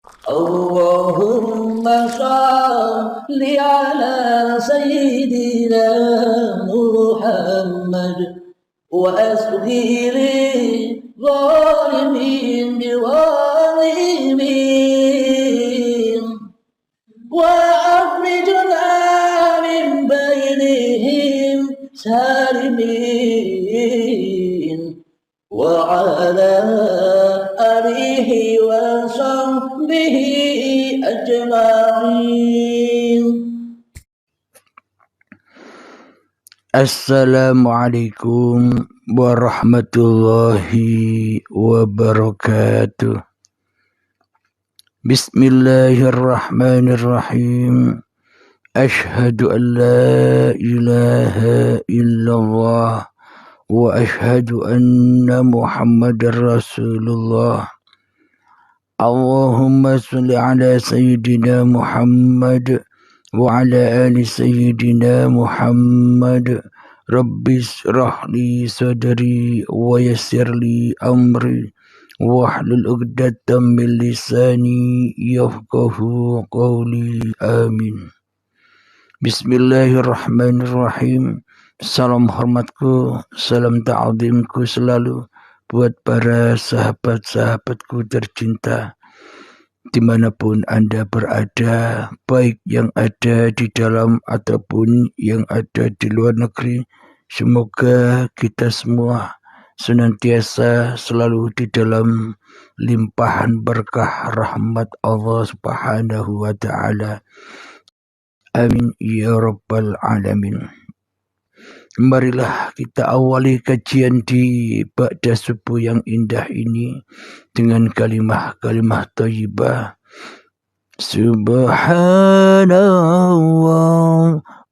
اللهم صل على سيدنا محمد وأسقي للظالمين بظالمين وأخرجنا من بينهم سالمين وعلى آله وصحبه أجمعين. Assalamualaikum warahmatullahi wabarakatuh. Bismillahirrahmanirrahim. Ashhadu an la ilaha illallah wa ashhadu anna Muhammadar Rasulullah. Allahumma salli ala sayyidina Muhammad wa ala ali sayyidina Muhammad. Rabbis rahli sadri wa yassirli amri wahlul 'uqdatam min lisani yafqahu qawli. Amin. Bismillahirrahmanirrahim. Salam hormatku, salam ta'zimku selalu buat para sahabat-sahabatku tercinta dimanapun Anda berada, baik yang ada di dalam ataupun yang ada di luar negeri. Semoga kita semua senantiasa selalu di dalam limpahan berkah rahmat Allah Subhanahu wa ta'ala. Amin ya rabbal alamin. Marilah kita awali kajian di ba'da subuh yang indah ini dengan kalimah-kalimah thayyibah. Subhanallah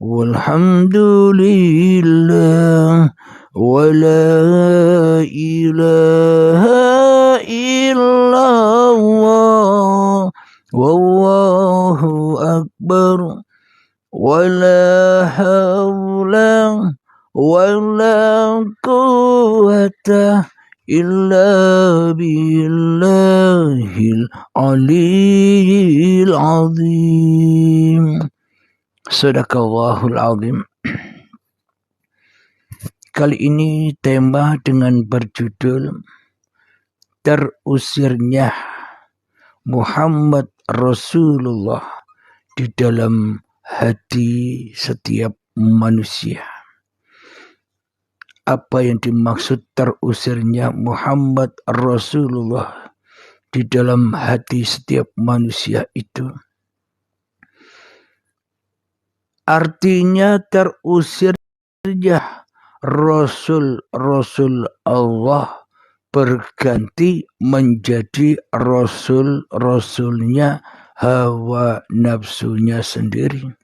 walhamdulillah wa la ilaha illallah wallahu akbar wa la hawla wala quwwata illa billahil aliyyil azim. Sadaqallahul azim. Kali ini tema dengan berjudul terusirnya Muhammad Rasulullah di dalam hati setiap manusia. Apa yang dimaksud terusirnya Muhammad Rasulullah di dalam hati setiap manusia itu? Artinya terusirnya Rasul-Rasul Allah berganti menjadi Rasul-Rasulnya hawa nafsunya sendiri.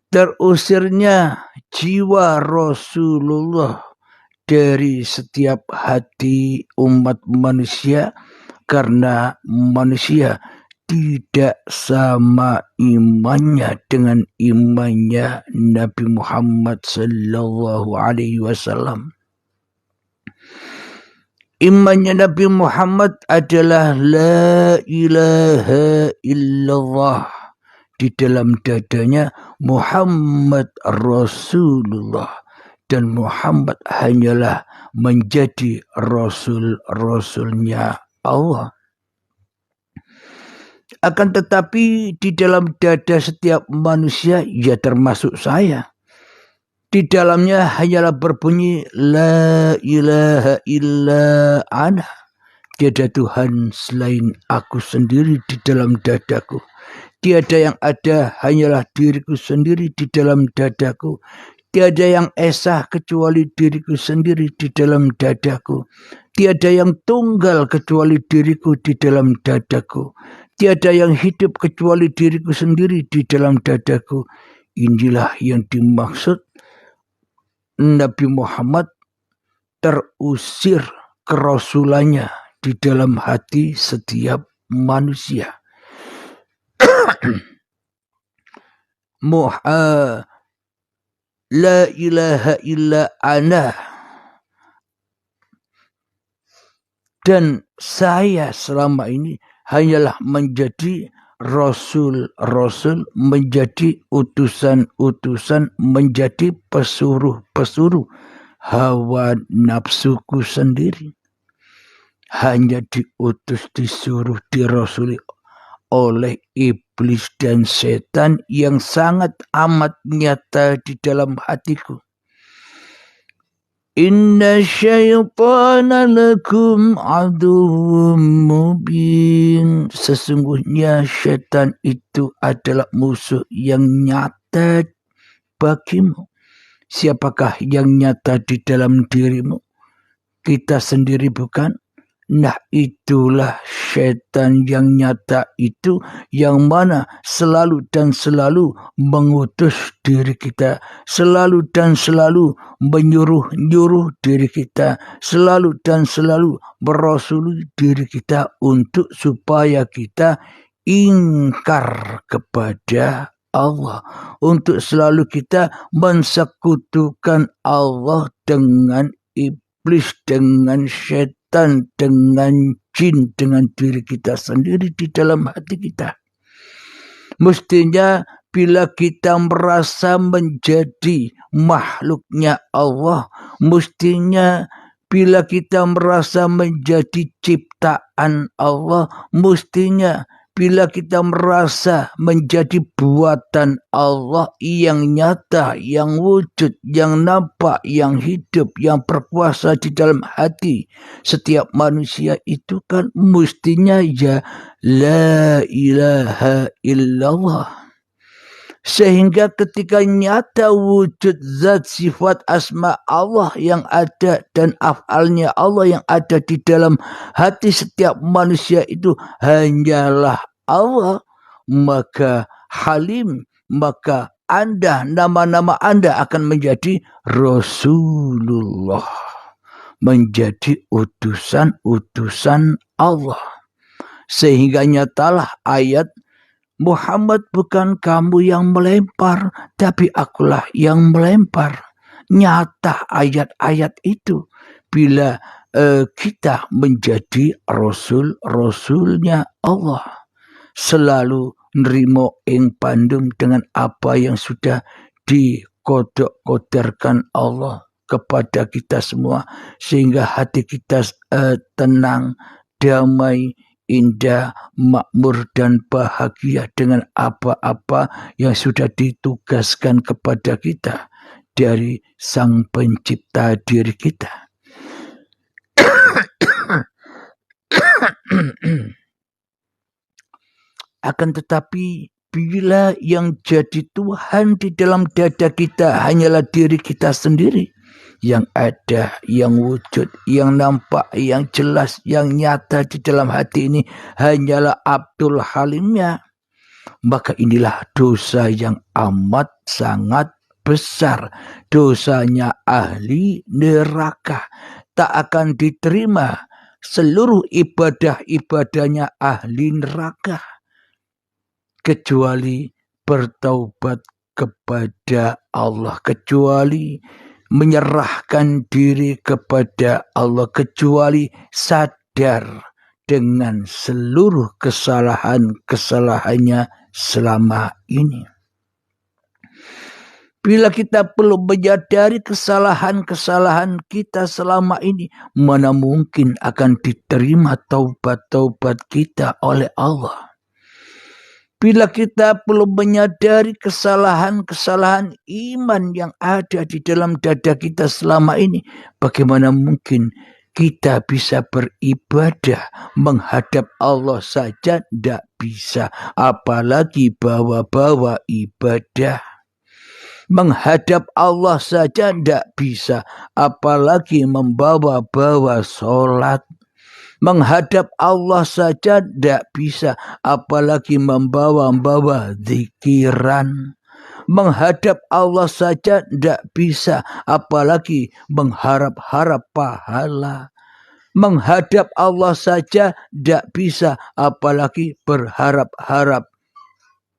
Terusirnya jiwa Rasulullah dari setiap hati umat manusia karena manusia tidak sama imannya dengan imannya Nabi Muhammad sallallahu alaihi wasallam. Imannya Nabi Muhammad adalah la ilaha illallah. Di dalam dadanya Muhammad Rasulullah, dan Muhammad hanyalah menjadi Rasul-Rasulnya Allah. Akan tetapi di dalam dada setiap manusia, ya termasuk saya, di dalamnya hanyalah berbunyi la ilaha illa ana. Tiada Tuhan selain aku sendiri di dalam dadaku. Tiada yang ada hanyalah diriku sendiri di dalam dadaku. Tiada yang esa kecuali diriku sendiri di dalam dadaku. Tiada yang tunggal kecuali diriku di dalam dadaku. Tiada yang hidup kecuali diriku sendiri di dalam dadaku. Inilah yang dimaksud Nabi Muhammad terusir kerasulannya di dalam hati setiap manusia. La ilaha illa ana, dan saya selama ini hanyalah menjadi rasul-rasul, menjadi utusan-utusan, menjadi pesuruh-pesuruh hawa nafsuku sendiri. Hanya diutus, disuruh, dirasuli oleh iblis dan setan yang sangat amat nyata di dalam hatiku. Inna syaitana lakum aduwwum mubin. Sesungguhnya syaitan itu adalah musuh yang nyata bagimu. Siapakah yang nyata di dalam dirimu? Kita sendiri bukan? Nah, itulah syaitan yang nyata itu, yang mana selalu dan selalu mengutus diri kita, selalu dan selalu menyuruh-nyuruh diri kita, selalu dan selalu merasuli diri kita untuk supaya kita ingkar kepada Allah, untuk selalu kita mensekutukan Allah dengan iblis, dengan syaitan, dengan jin, dengan diri kita sendiri di dalam hati kita. Mestinya bila kita merasa menjadi makhluknya Allah, mestinya bila kita merasa menjadi ciptaan Allah, mestinya bila kita merasa menjadi buatan Allah yang nyata, yang wujud, yang nampak, yang hidup, yang berkuasa di dalam hati setiap manusia itu, kan mestinya ya la ilaha illallah. Sehingga ketika nyata wujud zat sifat asma Allah yang ada dan af'alnya Allah yang ada di dalam hati setiap manusia itu hanyalah Allah, maka Halim, maka Anda, nama-nama Anda akan menjadi Rasulullah, menjadi utusan-utusan Allah. Sehingga nyatalah ayat, Muhammad, bukan kamu yang melempar, tapi akulah yang melempar. Nyata ayat-ayat itu bila kita menjadi rasul-rasulnya Allah, selalu nerimo ing pandum dengan apa yang sudah dikodok-koderkan Allah kepada kita semua, sehingga hati kita tenang, damai, indah, makmur, dan bahagia dengan apa-apa yang sudah ditugaskan kepada kita dari Sang Pencipta diri kita. Akan tetapi bila yang jadi Tuhan di dalam dada kita hanyalah diri kita sendiri, yang ada, yang wujud, yang nampak, yang jelas, yang nyata di dalam hati ini hanyalah Abdul Halimnya, maka inilah dosa yang amat sangat besar. Dosanya ahli neraka. Tak akan diterima seluruh ibadah-ibadahnya ahli neraka, kecuali bertaubat kepada Allah, kecuali menyerahkan diri kepada Allah, kecuali sadar dengan seluruh kesalahan-kesalahannya selama ini. Bila kita perlu menyadari kesalahan-kesalahan kita selama ini, mana mungkin akan diterima taubat-taubat kita oleh Allah. Bila kita perlu menyadari kesalahan-kesalahan iman yang ada di dalam dada kita selama ini, bagaimana mungkin kita bisa beribadah, menghadap Allah saja tidak bisa, apalagi bawa-bawa ibadah. Menghadap Allah saja tidak bisa, apalagi membawa-bawa sholat. Menghadap Allah saja tidak bisa, apalagi membawa-bawa zikiran. Menghadap Allah saja tidak bisa, apalagi mengharap-harap pahala. Menghadap Allah saja tidak bisa, apalagi berharap-harap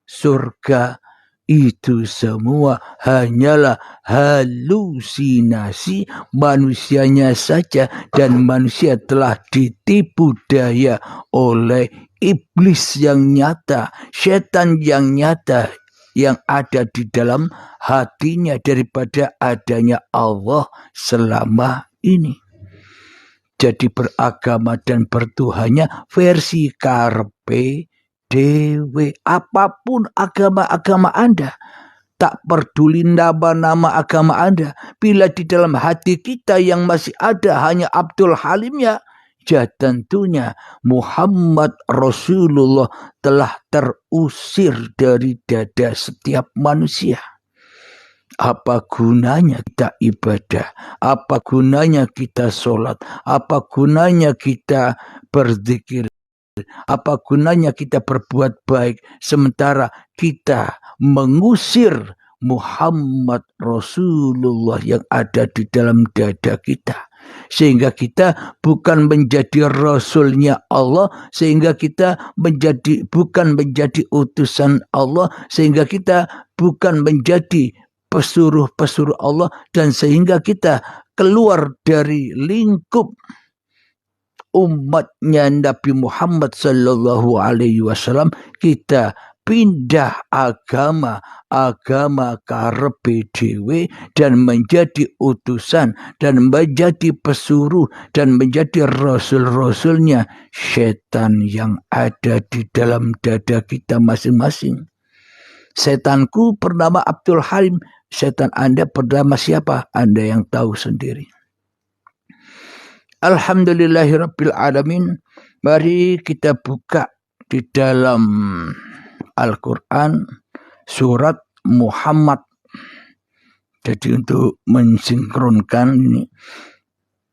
surga itu semua hanyalah halusinasi manusianya saja, dan manusia telah ditipu daya oleh iblis yang nyata, setan yang nyata yang ada di dalam hatinya daripada adanya Allah selama ini. Jadi beragama dan bertuhannya versi karepe dewe. Apapun agama-agama Anda, tak peduli nama agama Anda, bila di dalam hati kita yang masih ada hanya Abdul Halimnya, ya tentunya Muhammad Rasulullah telah terusir dari dada setiap manusia. Apa gunanya kita ibadah? Apa gunanya kita sholat? Apa gunanya kita berzikir? Apa gunanya kita berbuat baik sementara kita mengusir Muhammad Rasulullah yang ada di dalam dada kita? Sehingga kita bukan menjadi rasulnya Allah, sehingga kita bukan menjadi utusan Allah, sehingga kita bukan menjadi pesuruh-pesuruh Allah, dan sehingga kita keluar dari lingkup umatnya Nabi Muhammad sallallahu alaihi wasallam, kita pindah agama karepe dhewe dan menjadi utusan dan menjadi pesuruh dan menjadi rasul-rasulnya setan yang ada di dalam dada kita masing-masing. Setanku bernama Abdul Halim, setan Anda bernama siapa? Anda yang tahu sendiri. Alhamdulillahirabbil alamin. Mari kita buka di dalam Al-Quran surat Muhammad. Jadi untuk mensinkronkan ini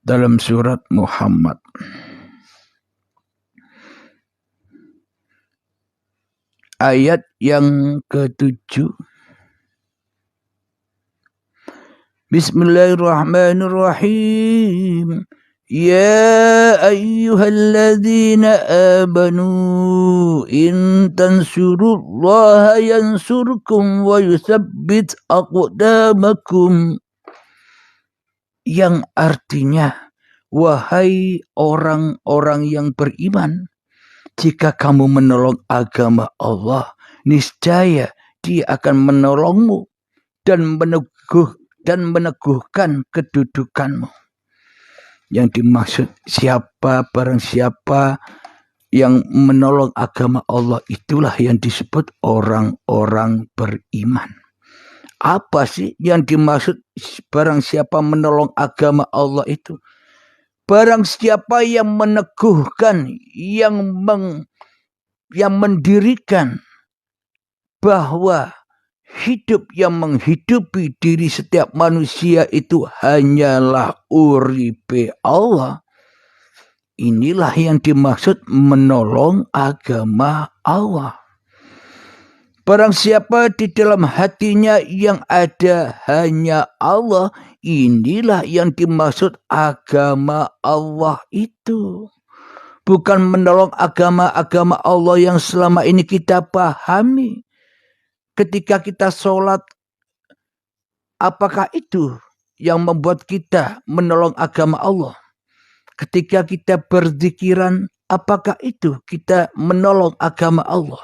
dalam surat Muhammad. Ayat yang ke-7. Bismillahirrahmanirrahim. Ya ayyuhalladzina amanu in tansurullaha yansurkum wa yuthabbit aqdamakum. Yang artinya, wahai orang-orang yang beriman, jika kamu menolong agama Allah, niscaya Dia akan menolongmu dan meneguhkan kedudukanmu. Yang dimaksud barang siapa yang menolong agama Allah, itulah yang disebut orang-orang beriman. Apa sih yang dimaksud barang siapa menolong agama Allah itu? Barang siapa yang meneguhkan, yang mendirikan bahwa hidup yang menghidupi diri setiap manusia itu hanyalah uripe Allah. Inilah yang dimaksud menolong agama Allah. Barang siapa di dalam hatinya yang ada hanya Allah, inilah yang dimaksud agama Allah itu. Bukan menolong agama-agama Allah yang selama ini kita pahami. Ketika kita sholat, apakah itu yang membuat kita menolong agama Allah? Ketika kita berzikiran, apakah itu kita menolong agama Allah?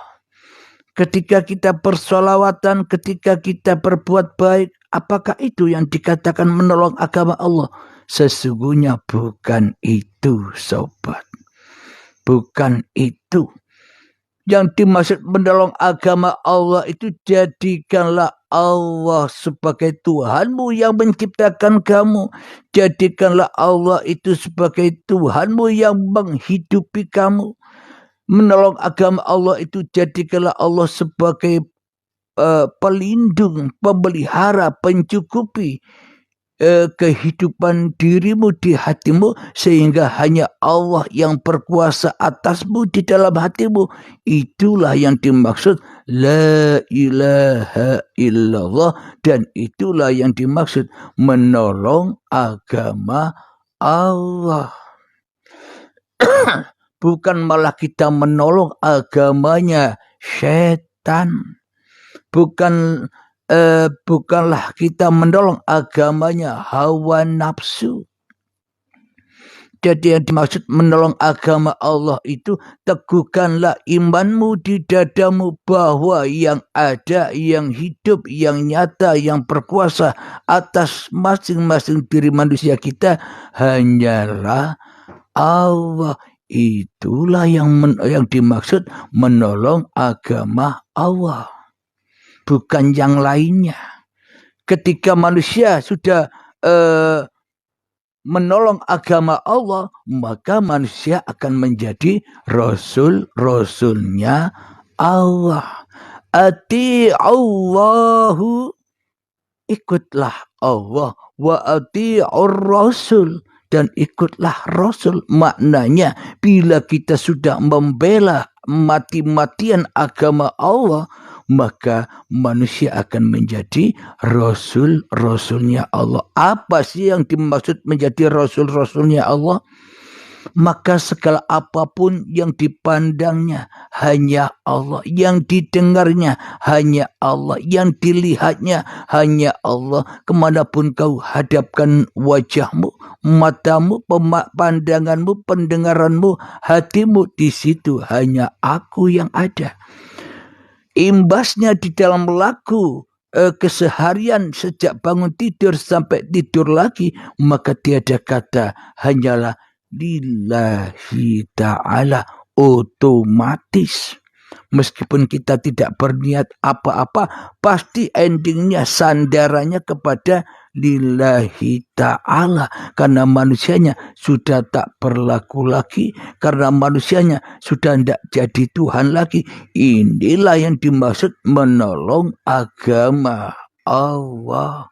Ketika kita bersolawatan, ketika kita berbuat baik, apakah itu yang dikatakan menolong agama Allah? Sesungguhnya bukan itu, sobat. Bukan itu. Yang dimaksud menolong agama Allah itu, jadikanlah Allah sebagai Tuhanmu yang menciptakan kamu. Jadikanlah Allah itu sebagai Tuhanmu yang menghidupi kamu. Menolong agama Allah itu, jadikanlah Allah sebagai pelindung, pemelihara, pencukupi kehidupan dirimu di hatimu, sehingga hanya Allah yang berkuasa atasmu di dalam hatimu. Itulah yang dimaksud la ilaha illallah, dan itulah yang dimaksud menolong agama Allah. Bukan malah kita menolong agamanya setan. bukanlah kita menolong agamanya hawa nafsu. Jadi yang dimaksud menolong agama Allah itu, teguhkanlah imanmu di dadamu bahwa yang ada, yang hidup, yang nyata, yang berkuasa atas masing-masing diri manusia kita hanyalah Allah. Itulah yang dimaksud menolong agama Allah, bukan yang lainnya. Ketika manusia sudah menolong agama Allah, maka manusia akan menjadi rasul-rasulnya Allah. Ati'allahu, ikutlah Allah, wa ati'ur rasul, dan ikutlah rasul. Maknanya bila kita sudah membela mati-matian agama Allah, maka manusia akan menjadi rasul-rasulnya Allah. Apa sih yang dimaksud menjadi rasul-rasulnya Allah? Maka segala apapun yang dipandangnya hanya Allah, yang didengarnya hanya Allah, yang dilihatnya hanya Allah. Kemanapun kau hadapkan wajahmu, matamu, pandanganmu, pendengaranmu, hatimu, di situ hanya aku yang ada. Imbasnya di dalam laku keseharian sejak bangun tidur sampai tidur lagi, maka tiada kata hanyalah lillahi ta'ala, otomatis. Meskipun kita tidak berniat apa-apa, pasti endingnya, sandarannya kepada lillahi ta'ala. Karena manusianya sudah tak berlaku lagi, karena manusianya sudah tidak jadi Tuhan lagi. Inilah yang dimaksud menolong agama Allah.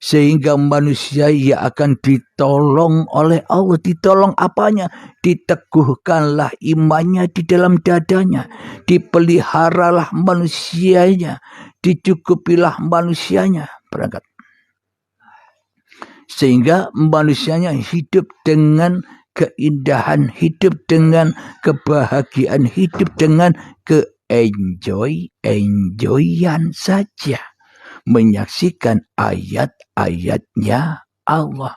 Sehingga manusia ia akan ditolong oleh Allah. Ditolong apanya? Diteguhkanlah imannya di dalam dadanya. Dipeliharalah manusianya. Dicukupilah manusianya. Berangkat. Sehingga manusianya hidup dengan keindahan, hidup dengan kebahagiaan, hidup dengan enjoyan saja. Menyaksikan ayat-ayatnya Allah.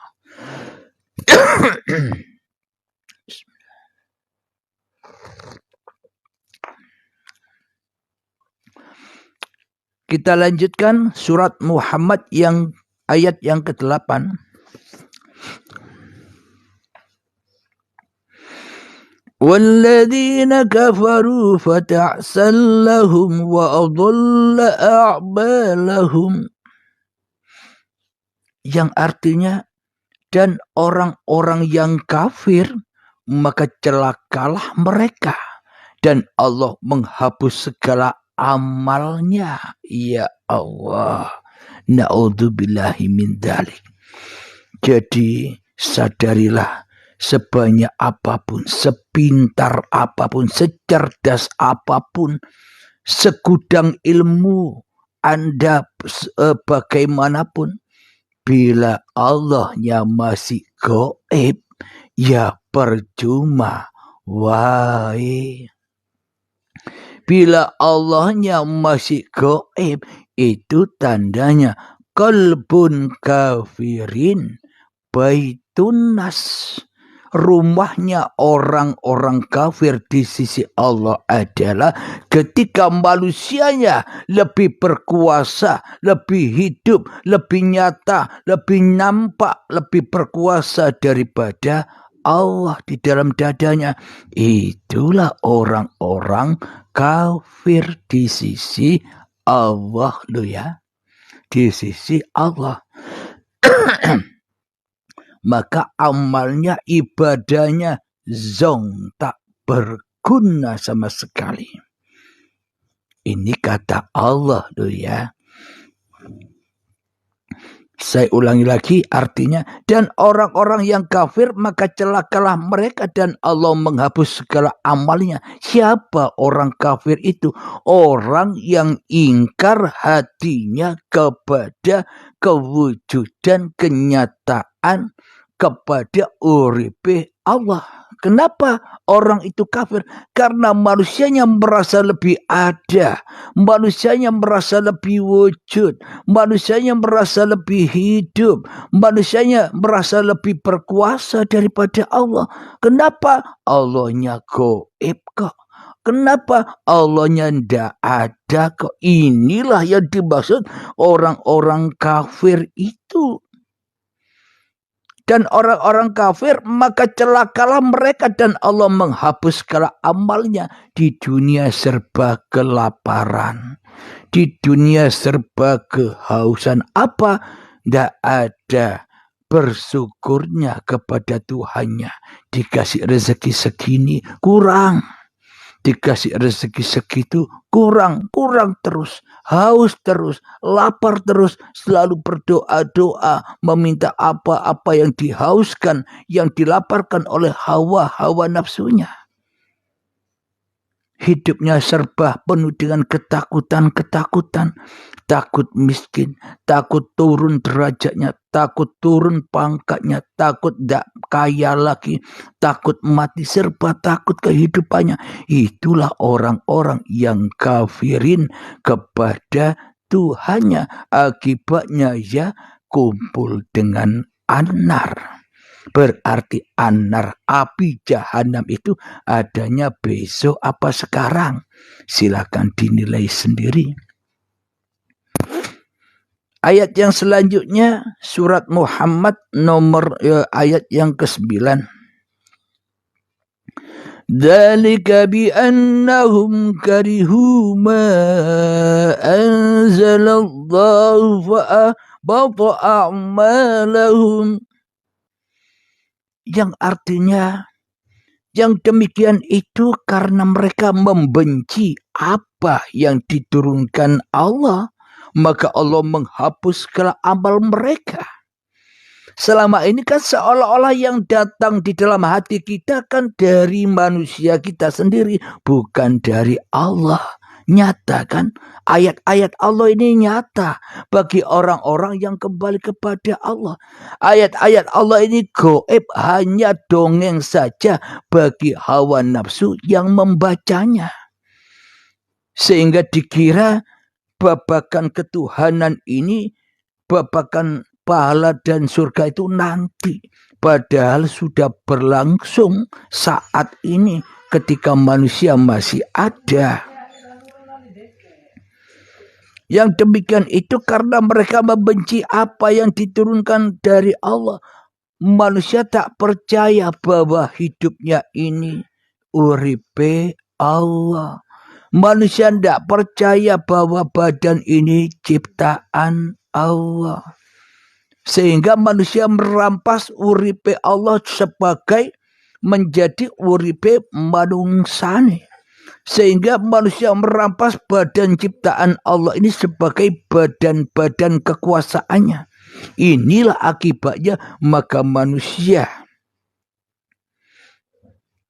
Kita lanjutkan surat Muhammad yang ayat yang ke-8. وَالَّذِينَ كَفَرُوا فَتَعْسًا لَهُمْ وَأَضَلَّ أَعْمَالَهُمْ, yang artinya, dan orang-orang yang kafir, maka celakalah mereka, dan Allah menghapus segala amalnya. Ya Allah, na'udzubillahi min dzalik. Jadi sadarilah, sebanyak apapun, sepintar apapun, secerdas apapun, segudang ilmu Anda bagaimanapun, bila Allahnya masih gaib, ya percuma wae. Bila Allahnya masih gaib, itu tandanya qalbun kafirin baitun nas. Rumahnya orang-orang kafir di sisi Allah adalah ketika manusianya lebih berkuasa, lebih hidup, lebih nyata, lebih nampak, lebih berkuasa daripada Allah di dalam dadanya. Itulah orang-orang kafir di sisi Allah, loh ya. Di sisi Allah. Maka amalnya, ibadahnya zong, tak berguna sama sekali. Ini kata Allah loh ya. Saya ulangi lagi artinya, dan orang-orang yang kafir maka celakalah mereka dan Allah menghapus segala amalnya. Siapa orang kafir itu? Orang yang ingkar hatinya kepada kewujudan kenyataan, kepada uripe Allah, Kenapa orang itu kafir? Karena manusianya merasa lebih ada, manusianya merasa lebih wujud, manusianya merasa lebih hidup, manusianya merasa lebih berkuasa daripada Allah. Kenapa? Allahnya gaib kok. Kenapa Allahnya ndak ada kok? Inilah yang dimaksud orang-orang kafir itu. Dan orang-orang kafir, maka celakalah mereka dan Allah menghapus segala amalnya. Di dunia serba kelaparan, di dunia serba kehausan. Apa? Tidak ada bersyukurnya kepada Tuhannya. Dikasih rezeki segini, kurang. Dikasih rezeki segitu, kurang terus, haus terus, lapar terus, selalu berdoa-doa, meminta apa-apa yang dihauskan, yang dilaparkan oleh hawa nafsunya. Hidupnya serba penuh dengan ketakutan. Takut miskin, takut turun derajatnya, takut turun pangkatnya, takut tidak kaya lagi, takut mati, serba takut kehidupannya. Itulah orang-orang yang kafirin kepada Tuhannya. Akibatnya ya kumpul dengan anar. Berarti anar, api jahanam itu adanya besok apa sekarang? Silakan dinilai sendiri. Ayat yang selanjutnya surat Muhammad nomor ayat yang ke-9. Dzalika bi annahum karihu ma anzalallahu fa ahbata a'malahum. Yang artinya yang demikian itu karena mereka membenci apa yang diturunkan Allah, maka Allah menghapus segala amal mereka. Selama ini kan seolah-olah yang datang di dalam hati kita kan dari manusia kita sendiri, bukan dari Allah. Nyata kan? Ayat-ayat Allah ini nyata bagi orang-orang yang kembali kepada Allah. Ayat-ayat Allah ini gaib, hanya dongeng saja bagi hawa nafsu yang membacanya. Sehingga dikira babakan ketuhanan ini, babakan pahala dan surga itu nanti. Padahal sudah berlangsung saat ini ketika manusia masih ada. Yang demikian itu karena mereka membenci apa yang diturunkan dari Allah. Manusia tak percaya bahwa hidupnya ini uripe Allah. Manusia tidak percaya bahwa badan ini ciptaan Allah. Sehingga manusia merampas uripe Allah sebagai menjadi uripe manungsane. Sehingga manusia merampas badan ciptaan Allah ini sebagai badan-badan kekuasaannya. Inilah akibatnya, maka manusia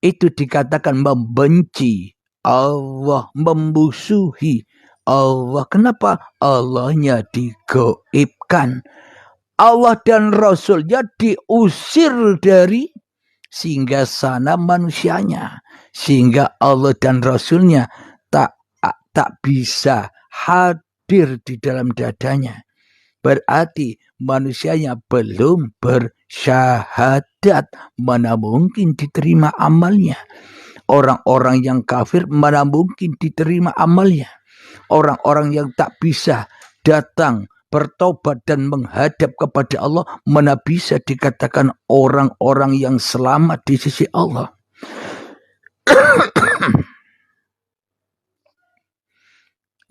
itu dikatakan membenci Allah, memusuhi Allah. Kenapa? Allahnya digaibkan. Allah dan Rasulnya diusir dari singgasana manusianya. Sehingga Allah dan Rasulnya tak bisa hadir di dalam dadanya. Berarti manusianya belum bersyahadat. Mana mungkin diterima amalnya. Orang-orang yang kafir mana mungkin diterima amalnya. Orang-orang yang tak bisa datang bertobat dan menghadap kepada Allah, mana bisa dikatakan orang-orang yang selamat di sisi Allah.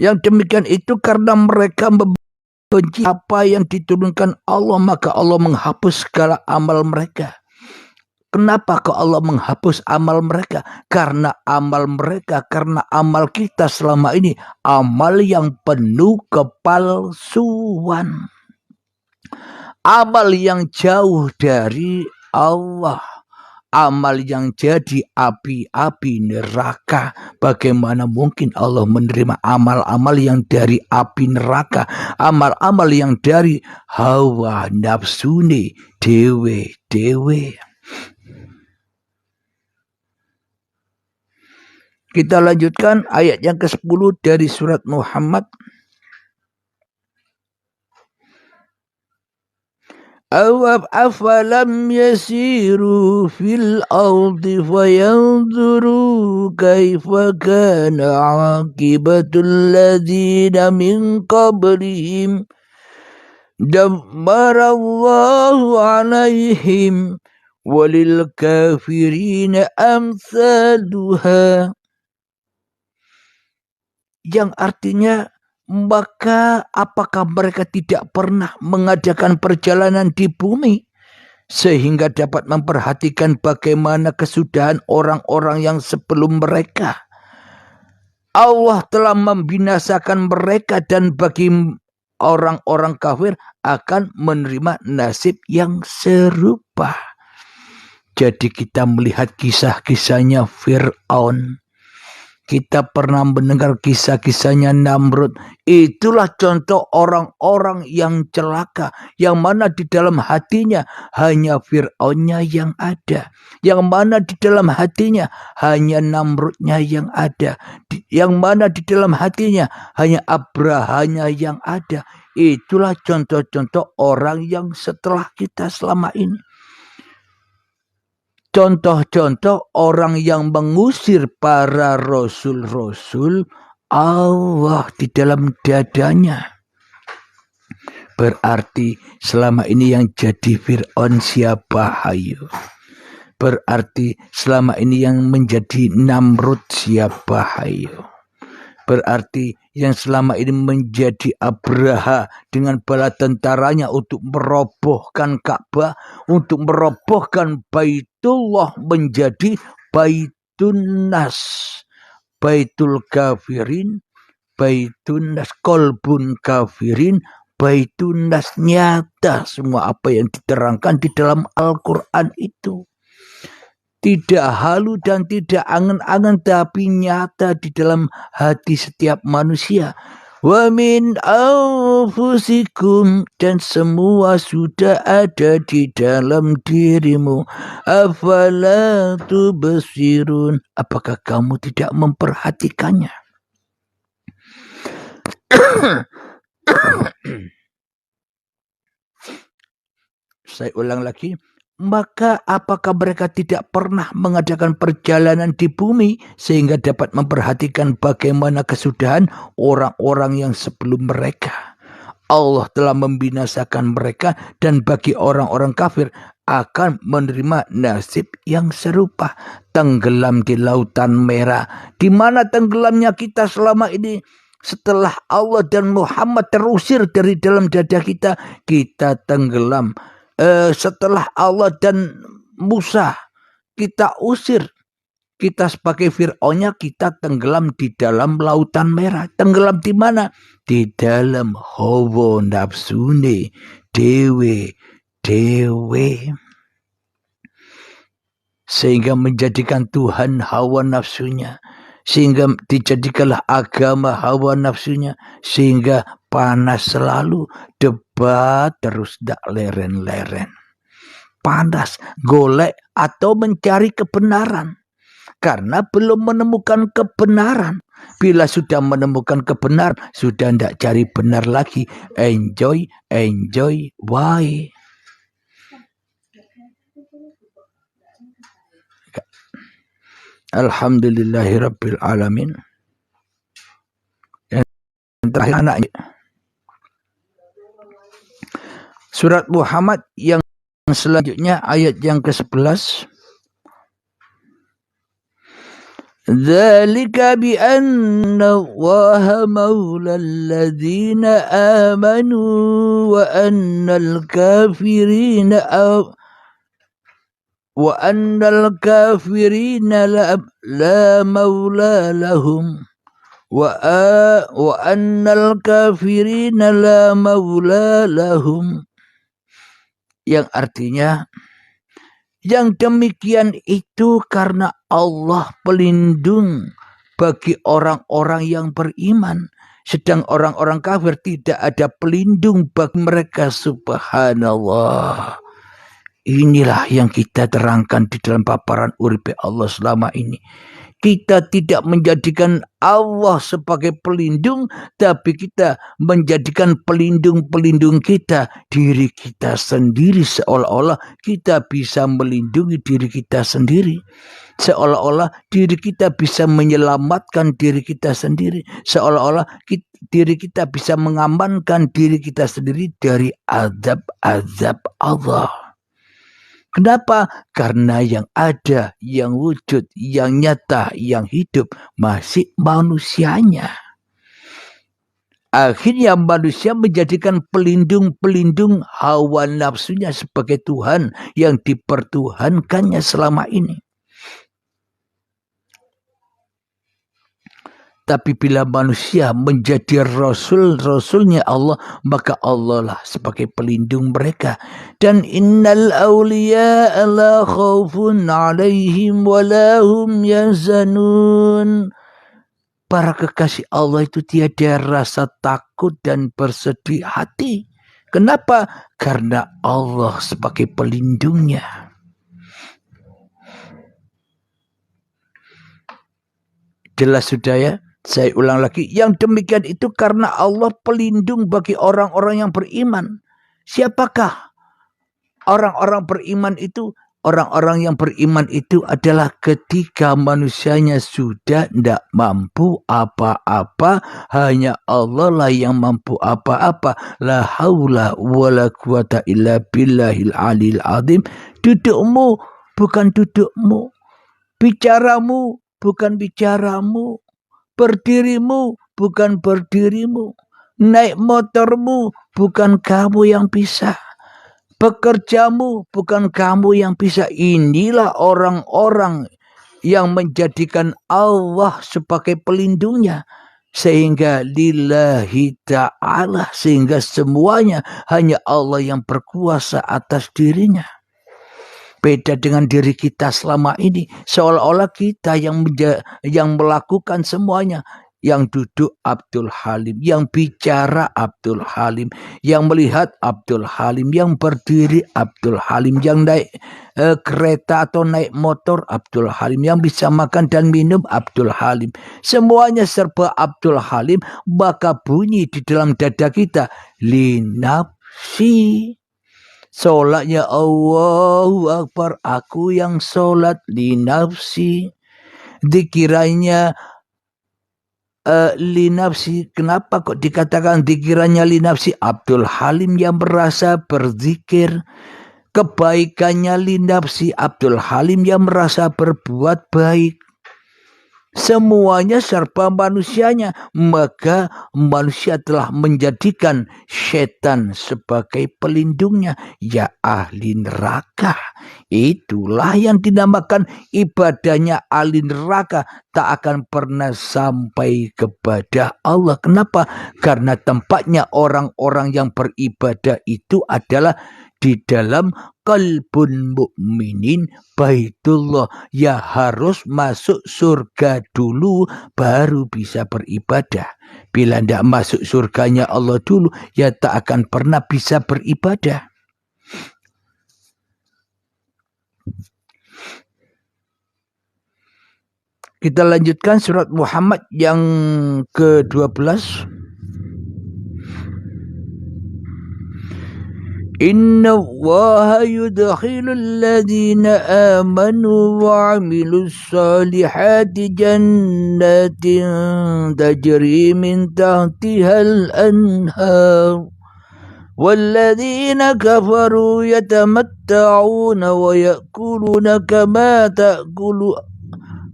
Yang demikian itu karena mereka membenci apa yang diturunkan Allah, maka Allah menghapus segala amal mereka. Kenapa kok Allah menghapus amal mereka? Karena amal mereka, karena amal kita selama ini amal yang penuh kepalsuan. Amal yang jauh dari Allah. Amal yang jadi api-api neraka. Bagaimana mungkin Allah menerima amal-amal yang dari api neraka? Amal-amal yang dari hawa nafsune dewe-dewe. Kita lanjutkan ayat yang ke-10 dari surat Muhammad. أَفَلَمْ يَسِيرُوا فِي الْأَرْضِ فَيَنْظُرُوا كَيْفَ كَانَ عَاقِبَةُ الَّذِينَ مِنْ قَبْلِهِمْ دَمَّرَ اللَّهُ عَلَيْهِمْ وَلِلْكَافِرِينَ أَمْثَالُهَا. Yang artinya, maka apakah mereka tidak pernah mengadakan perjalanan di bumi sehingga dapat memperhatikan bagaimana kesudahan orang-orang yang sebelum mereka? Allah telah membinasakan mereka dan bagi orang-orang kafir akan menerima nasib yang serupa. Jadi kita melihat kisah-kisahnya Fir'aun. Kita pernah mendengar kisah-kisahnya Namrud. Itulah contoh orang-orang yang celaka. Yang mana di dalam hatinya hanya Fir'aunnya yang ada. Yang mana di dalam hatinya hanya Namrudnya yang ada. Yang mana di dalam hatinya hanya Abrahanya yang ada. Itulah contoh-contoh orang yang setelah kita selama ini. Contoh-contoh orang yang mengusir para rasul-rasul Allah di dalam dadanya. Berarti selama ini yang jadi Fir'aun siapa? Hayo. Berarti selama ini yang menjadi Namrud siapa? Hayo. Berarti yang selama ini menjadi Abraha dengan bala tentaranya untuk merobohkan Ka'bah, untuk merobohkan Baitullah menjadi Baitun Nas, Baitul Kafirin, Baitun Nas, Kolbun Kafirin, Baitun Nas. Nyata semua apa yang diterangkan di dalam Al-Quran itu. Tidak halu dan tidak angan-angan, tapi nyata di dalam hati setiap manusia. Wa min anfusikum, dan semua sudah ada di dalam dirimu. Afala tubsirun, apakah kamu tidak memperhatikannya? Saya ulang lagi. Maka apakah mereka tidak pernah mengadakan perjalanan di bumi sehingga dapat memperhatikan bagaimana kesudahan orang-orang yang sebelum mereka? Allah telah membinasakan mereka dan bagi orang-orang kafir akan menerima nasib yang serupa. Tenggelam di lautan merah. Di mana tenggelamnya kita selama ini? Setelah Allah dan Muhammad terusir dari dalam dada kita, kita tenggelam. Setelah Allah dan Musa kita usir, kita sebagai Fir'aunnya kita tenggelam di dalam lautan merah. Tenggelam di mana? Di dalam hawa nafsune dewe. Sehingga menjadikan Tuhan hawa nafsunya. Sehingga dijadikanlah agama hawa nafsunya. Sehingga panas selalu, debat terus dak leren-leren. Panas, golek atau mencari kebenaran. Karena belum menemukan kebenaran. Bila sudah menemukan kebenaran, sudah ndak cari benar lagi. Enjoy, why? Alhamdulillahirabbil alamin. Yang terakhir anaknya. Surat Muhammad yang selanjutnya ayat yang ke-11. Dzalika bi anna Allaha maulal ladzina amanu wa annal kafirina la maula lahum wa annal kafirina la maula lahum. Yang artinya, yang demikian itu karena Allah pelindung bagi orang-orang yang beriman. Sedang orang-orang kafir tidak ada pelindung bagi mereka. Subhanallah. Inilah yang kita terangkan di dalam paparan uripe Allah selama ini. Kita tidak menjadikan Allah sebagai pelindung, tapi kita menjadikan pelindung-pelindung kita diri kita sendiri, seolah-olah kita bisa melindungi diri kita sendiri. Seolah-olah diri kita bisa menyelamatkan diri kita sendiri. Seolah-olah diri kita bisa mengamankan diri kita sendiri dari azab-azab Allah. Kenapa? Karena yang ada, yang wujud, yang nyata, yang hidup masih manusianya. Akhirnya manusia menjadikan pelindung-pelindung hawa nafsunya sebagai Tuhan yang dipertuhankannya selama ini. Tapi bila manusia menjadi rasulnya Allah, maka Allah lah sebagai pelindung mereka. Dan innal awliya la khawfun alaihim wa lahum yahzanun. Para kekasih Allah itu tiada rasa takut dan bersedih hati. Kenapa? Karena Allah sebagai pelindungnya. Jelas sudah ya? Saya ulang lagi, yang demikian itu karena Allah pelindung bagi orang-orang yang beriman. Siapakah orang-orang beriman itu? Orang-orang yang beriman itu adalah ketika manusianya sudah tidak mampu apa-apa, hanya Allah lah yang mampu apa-apa. La haula wala quwata illa billahil alil azim. Dudukmu bukan dudukmu, bicaramu bukan bicaramu, berdirimu bukan berdirimu, naik motormu bukan kamu yang bisa, pekerjamu bukan kamu yang bisa. Inilah orang-orang yang menjadikan Allah sebagai pelindungnya. Sehingga lillahi ta'ala, sehingga semuanya hanya Allah yang berkuasa atas dirinya. Beda dengan diri kita selama ini, seolah-olah kita yang melakukan semuanya. Yang duduk Abdul Halim, yang bicara Abdul Halim, yang melihat Abdul Halim, yang berdiri Abdul Halim, yang naik kereta atau naik motor Abdul Halim, yang bisa makan dan minum Abdul Halim. Semuanya serba Abdul Halim, maka bunyi di dalam dada kita, linafsi. Solatnya Allahu Akbar, aku yang solat linafsi. Dikiranya linafsi. Kenapa kok dikatakan dikiranya linafsi? Abdul Halim yang merasa berzikir. Kebaikannya linafsi. Abdul Halim yang merasa berbuat baik. Semuanya serba manusianya. Maka manusia telah menjadikan setan sebagai pelindungnya. Ya ahli neraka. Itulah yang dinamakan ibadahnya ahli neraka. Tak akan pernah sampai kepada Allah. Kenapa? Karena tempatnya orang-orang yang beribadah itu adalah di dalam qalbun mukminin baitullah. Ya harus masuk surga dulu baru bisa beribadah. Bila tidak masuk surganya Allah dulu, ya tak akan pernah bisa beribadah. Kita lanjutkan surat Muhammad yang ke-12. Inna Allaha yudkhilul ladhina amanu wa amilus salihati jannatin tajri min tahtihal anhar والذين كفروا يتمتعون ويأكلون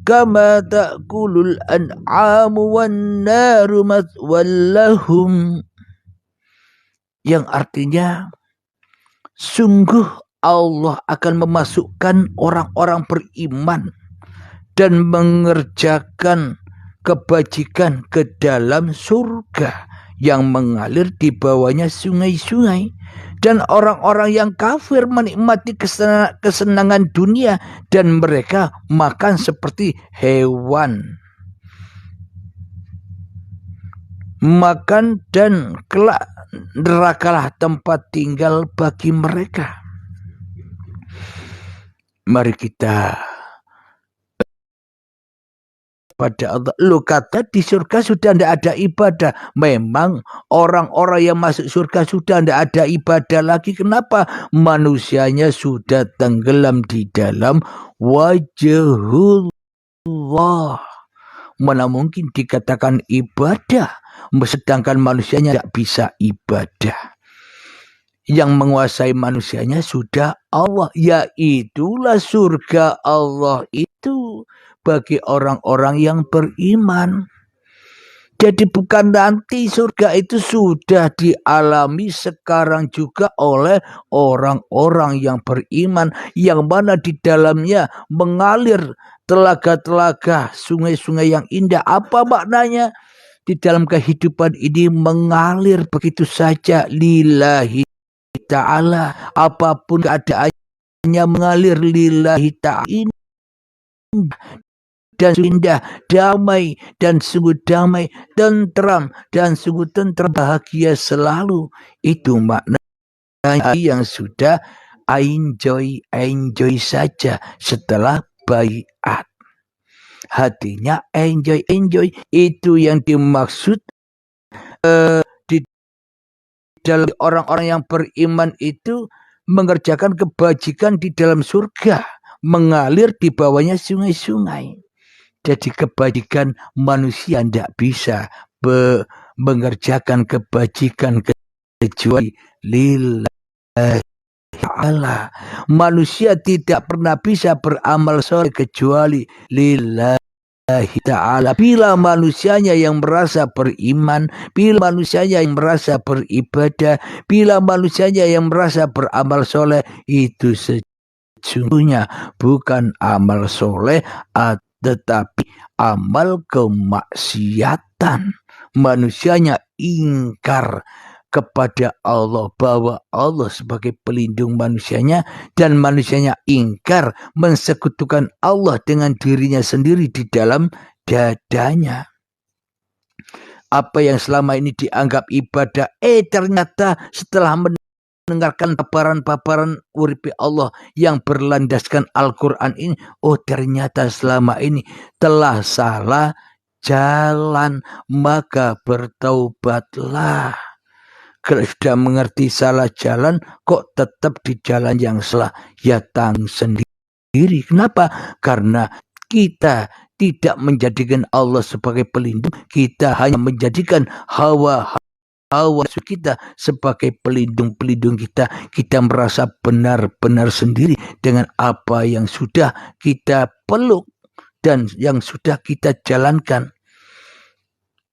كما تأكل الأنعام والنار مثوى لهم. Yang artinya sungguh Allah akan memasukkan orang-orang beriman dan mengerjakan kebajikan ke dalam surga yang mengalir di bawahnya sungai-sungai. Dan orang-orang yang kafir menikmati kesenangan dunia dan mereka makan seperti hewan. Makan dan kelak nerakalah tempat tinggal bagi mereka. Mari kita kepada Allah. Lu kata di surga sudah tidak ada ibadah. Memang orang-orang yang masuk surga sudah tidak ada ibadah lagi. Kenapa? Manusianya sudah tenggelam di dalam wajhullah. Mana mungkin dikatakan ibadah, sedangkan manusianya tidak bisa ibadah. Yang menguasai manusianya sudah Allah. Yaitulah surga Allah itu bagi orang-orang yang beriman. Jadi bukan nanti, surga itu sudah dialami sekarang juga oleh orang-orang yang beriman, yang mana di dalamnya mengalir telaga-telaga, sungai-sungai yang indah. Apa maknanya? Di dalam kehidupan ini mengalir begitu saja lillahi ta'ala. Apapun keadaannya mengalir lillahi ta'ala. Dan indah, damai, dan sungguh damai, tentram, dan sungguh tentram, bahagia selalu. Itu maknanya yang sudah enjoy saja setelah baiat. Hatinya enjoy. Itu yang dimaksud di dalam orang-orang yang beriman itu mengerjakan kebajikan di dalam surga. Mengalir di bawahnya sungai-sungai. Jadi kebajikan manusia tidak bisa mengerjakan kebajikan kecuali lillahi ta'ala. Manusia tidak pernah bisa beramal soleh kecuali lillahi ta'ala. Bila manusianya yang merasa beriman, bila manusianya yang merasa beribadah, bila manusianya yang merasa beramal soleh, itu sesungguhnya bukan amal soleh, tetapi amal kemaksiatan. Manusianya ingkar kepada Allah, bahwa Allah sebagai pelindung manusianya, dan manusianya ingkar mensekutukan Allah dengan dirinya sendiri di dalam dadanya. Apa yang selama ini dianggap ibadah, ternyata setelah mendengarkan paparan-paparan uripi Allah yang berlandaskan Al-Quran ini, ternyata selama ini telah salah jalan, maka bertaubatlah. Kalau sudah mengerti salah jalan, kok tetap di jalan yang salah, ya tanggung sendiri. Kenapa? Karena kita tidak menjadikan Allah sebagai pelindung, kita hanya menjadikan hawa kita sebagai pelindung kita. Kita merasa benar-benar sendiri dengan apa yang sudah kita peluk dan yang sudah kita jalankan.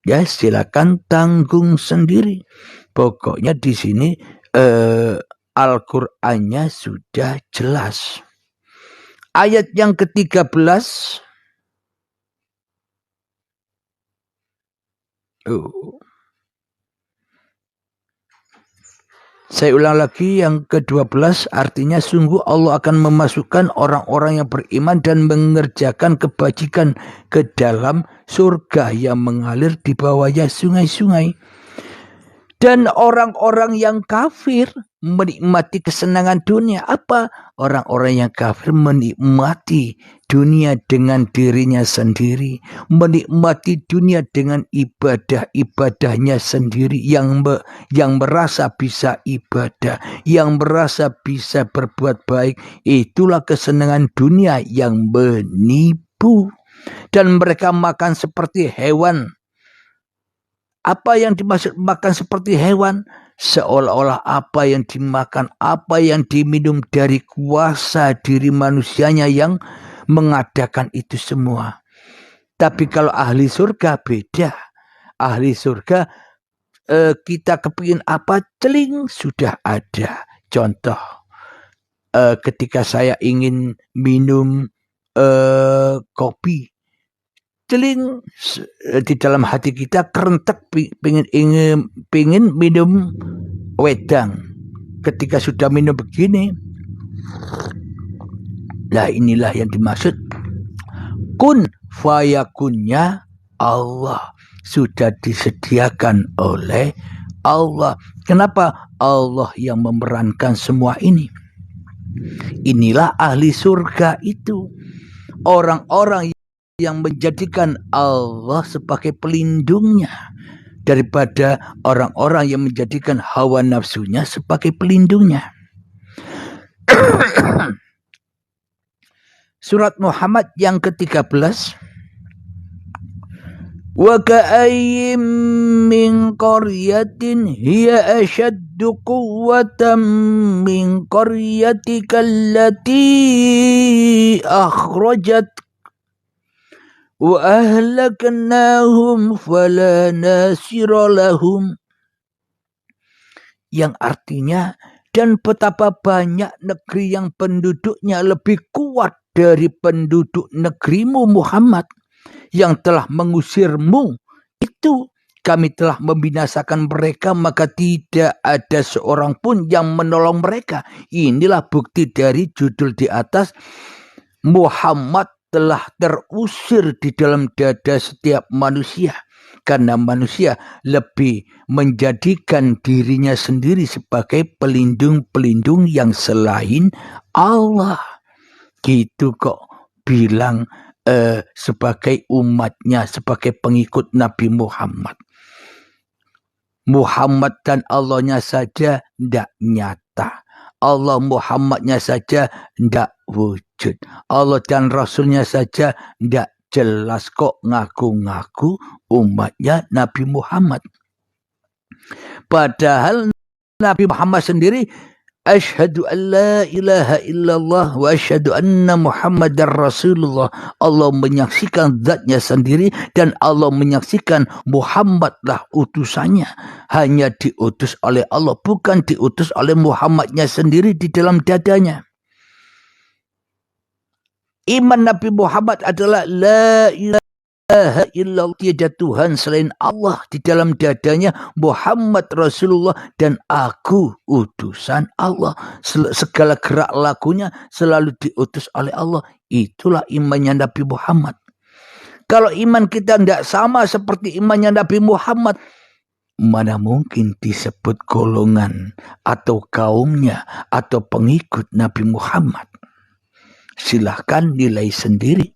Ya, silakan tanggung sendiri. Pokoknya di sini Al-Qur'annya sudah jelas. Ayat yang ke-13. Saya ulang lagi yang ke-12, artinya sungguh Allah akan memasukkan orang-orang yang beriman dan mengerjakan kebajikan ke dalam surga yang mengalir di bawahnya sungai-sungai. Dan orang-orang yang kafir menikmati kesenangan dunia. Apa? Orang-orang yang kafir menikmati dunia dengan dirinya sendiri. Menikmati dunia dengan ibadah-ibadahnya sendiri. Yang merasa bisa ibadah. Yang merasa bisa berbuat baik. Itulah kesenangan dunia yang menipu. Dan mereka makan seperti hewan. Apa yang dimaksud makan seperti hewan? Seolah-olah apa yang dimakan, apa yang diminum dari kuasa diri manusianya yang mengadakan itu semua. Tapi kalau ahli surga beda. Ahli surga kita kepingin apa, celing sudah ada. Contoh, ketika saya ingin minum kopi, celing di dalam hati kita kerentek ingin minum wedang. Ketika sudah minum begini, lah inilah yang dimaksud kun fayakunnya Allah, sudah disediakan oleh Allah. Kenapa? Allah yang memerankan semua ini. Inilah ahli surga itu, orang-orang yang menjadikan Allah sebagai pelindungnya daripada orang-orang yang menjadikan hawa nafsunya sebagai pelindungnya. Surat Muhammad yang ke-13. Wa ka'ayyim min qaryatin hiya ashaddu quwwatan min qaryatika allati akhrajat wa ahlaknahum fala nasira lahum. Yang artinya, dan betapa banyak negeri yang penduduknya lebih kuat dari penduduk negerimu Muhammad yang telah mengusirmu. Itu kami telah membinasakan mereka, maka tidak ada seorang pun yang menolong mereka. Inilah bukti dari judul di atas, Muhammad telah terusir di dalam dada setiap manusia. Karena manusia lebih menjadikan dirinya sendiri sebagai pelindung-pelindung yang selain Allah. Gitu kok bilang sebagai umatnya, sebagai pengikut Nabi Muhammad. Muhammad dan Allahnya saja tidak nyata. Allah Muhammadnya saja tidak wujud. Allah dan Rasulnya saja tidak jelas kok ngaku-ngaku umatnya Nabi Muhammad. Padahal Nabi Muhammad sendiri asyhadu an la ilaha illallah wa asyhadu anna Muhammadar Rasulullah. Allah menyaksikan zatnya sendiri dan Allah menyaksikan Muhammadlah utusannya. Hanya diutus oleh Allah, bukan diutus oleh Muhammadnya sendiri di dalam dadanya. Iman Nabi Muhammad adalah la ilaha illallah, tiada Tuhan selain Allah, di dalam dadanya Muhammad Rasulullah dan aku utusan Allah. Segala gerak lakunya selalu diutus oleh Allah. Itulah imannya Nabi Muhammad. Kalau iman kita tidak sama seperti imannya Nabi Muhammad, mana mungkin disebut golongan atau kaumnya atau pengikut Nabi Muhammad. Silahkan nilai sendiri.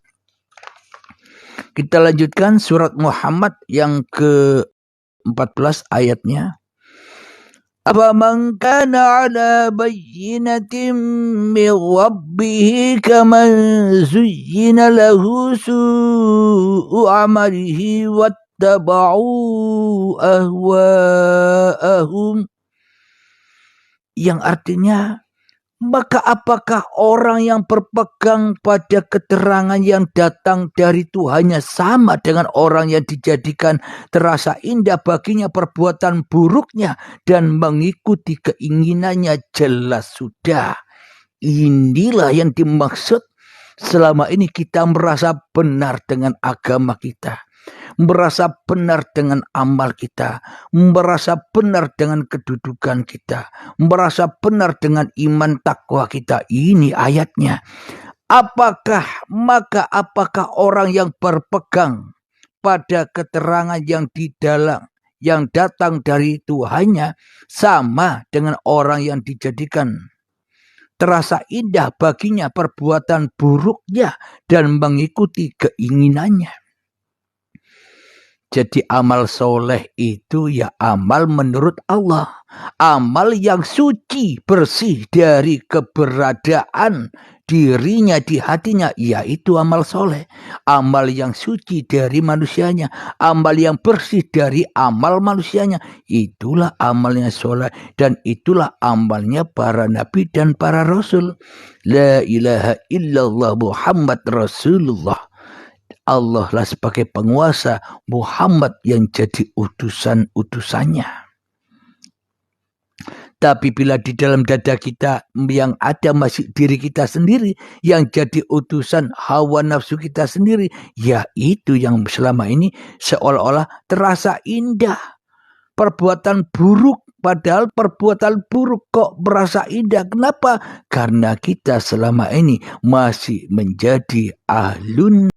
Kita lanjutkan surat Muhammad yang ke-14 ayatnya. Afaman kana ala bayyinatin min rabbih kaman zuyyina lahu su'u amalihi wattaba'u ahwa'ahum. Yang artinya, maka apakah orang yang berpegang pada keterangan yang datang dari Tuhannya sama dengan orang yang dijadikan terasa indah baginya perbuatan buruknya dan mengikuti keinginannya? Jelas sudah. Inilah yang dimaksud selama ini kita merasa benar dengan agama kita. Merasa benar dengan amal kita, merasa benar dengan kedudukan kita, merasa benar dengan iman takwa kita. Ini ayatnya. Apakah orang yang berpegang pada keterangan yang di dalam yang datang dari Tuhannya sama dengan orang yang dijadikan terasa indah baginya perbuatan buruknya dan mengikuti keinginannya? Jadi amal soleh itu ya amal menurut Allah. Amal yang suci, bersih dari keberadaan dirinya di hatinya, yaitu amal soleh. Amal yang suci dari manusianya, amal yang bersih dari amal manusianya, itulah amalnya soleh. Dan itulah amalnya para nabi dan para rasul. La ilaha illallah Muhammad Rasulullah. Allah lah sebagai penguasa, Muhammad yang jadi utusan-utusannya. Tapi bila di dalam dada kita yang ada masih diri kita sendiri yang jadi utusan hawa nafsu kita sendiri, ya itu yang selama ini seolah-olah terasa indah. Perbuatan buruk, padahal perbuatan buruk kok berasa indah. Kenapa? Karena kita selama ini masih menjadi ahlun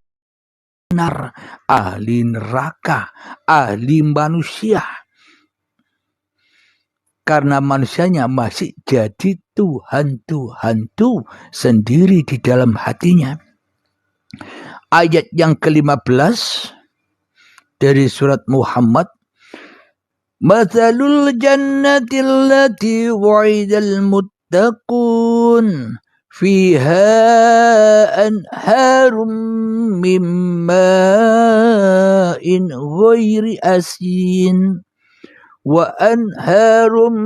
nar, ahli neraka, ahli manusia. Karena manusianya masih jadi Tuhan sendiri di dalam hatinya. ayat yang ke-15 dari surat Muhammad. Mathalul jannati allati wa'idal muttaqun fiha anharum min ma'in ghairi asin wa anharum